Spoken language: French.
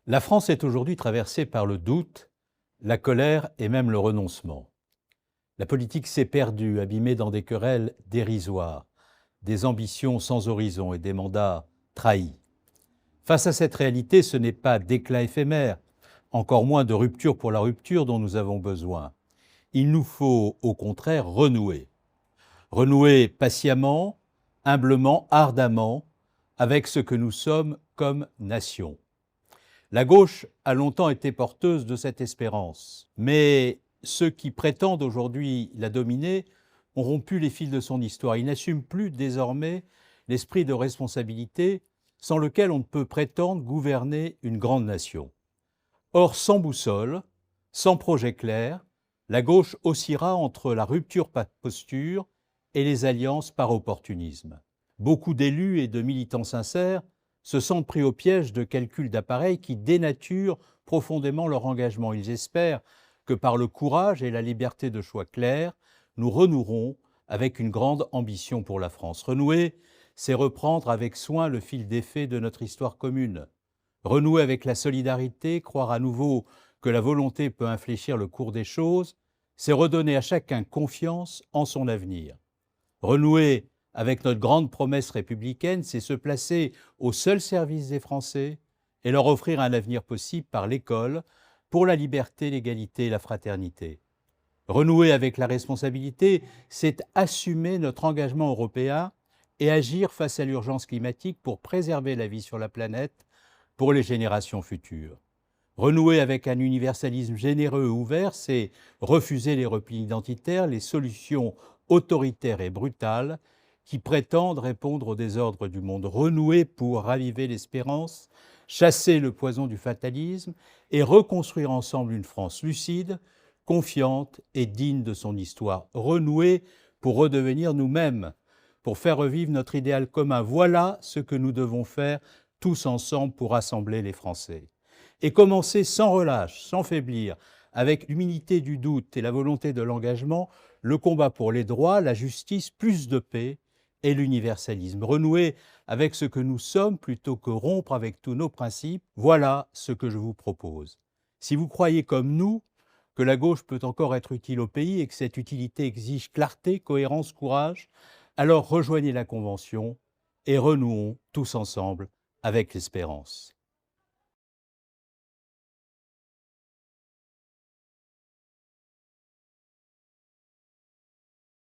La France est aujourd'hui traversée par le doute, la colère et même le renoncement. La politique s'est perdue, abîmée dans des querelles dérisoires, des ambitions sans horizon et des mandats trahis. Face à cette réalité, ce n'est pas d'éclat éphémère, encore moins de rupture pour la rupture dont nous avons besoin. Il nous faut au contraire renouer. Renouer patiemment, humblement, ardemment, avec ce que nous sommes comme nation. La gauche a longtemps été porteuse de cette espérance, mais ceux qui prétendent aujourd'hui la dominer ont rompu les fils de son histoire. Ils n'assument plus désormais l'esprit de responsabilité sans lequel on ne peut prétendre gouverner une grande nation. Or, sans boussole, sans projet clair, la gauche oscillera entre la rupture par posture et les alliances par opportunisme. Beaucoup d'élus et de militants sincères se sentent pris au piège de calculs d'appareil qui dénaturent profondément leur engagement. Ils espèrent que par le courage et la liberté de choix clairs, nous renouerons avec une grande ambition pour la France. Renouer, c'est reprendre avec soin le fil des faits de notre histoire commune. Renouer avec la solidarité, croire à nouveau que la volonté peut infléchir le cours des choses, c'est redonner à chacun confiance en son avenir. Renouer avec notre grande promesse républicaine, c'est se placer au seul service des Français et leur offrir un avenir possible par l'école pour la liberté, l'égalité et la fraternité. Renouer avec la responsabilité, c'est assumer notre engagement européen et agir face à l'urgence climatique pour préserver la vie sur la planète pour les générations futures. Renouer avec un universalisme généreux et ouvert, c'est refuser les replis identitaires, les solutions autoritaires et brutales qui prétendent répondre au désordre du monde. Renouer pour raviver l'espérance, chasser le poison du fatalisme et reconstruire ensemble une France lucide, confiante et digne de son histoire. Renouer pour redevenir nous-mêmes, pour faire revivre notre idéal commun. Voilà ce que nous devons faire tous ensemble pour rassembler les Français. Et commencer sans relâche, sans faiblir, avec l'humilité du doute et la volonté de l'engagement, le combat pour les droits, la justice, plus de paix et l'universalisme. Renouer avec ce que nous sommes plutôt que rompre avec tous nos principes, voilà ce que je vous propose. Si vous croyez comme nous que la gauche peut encore être utile au pays et que cette utilité exige clarté, cohérence, courage, alors rejoignez la Convention et renouons tous ensemble avec l'espérance.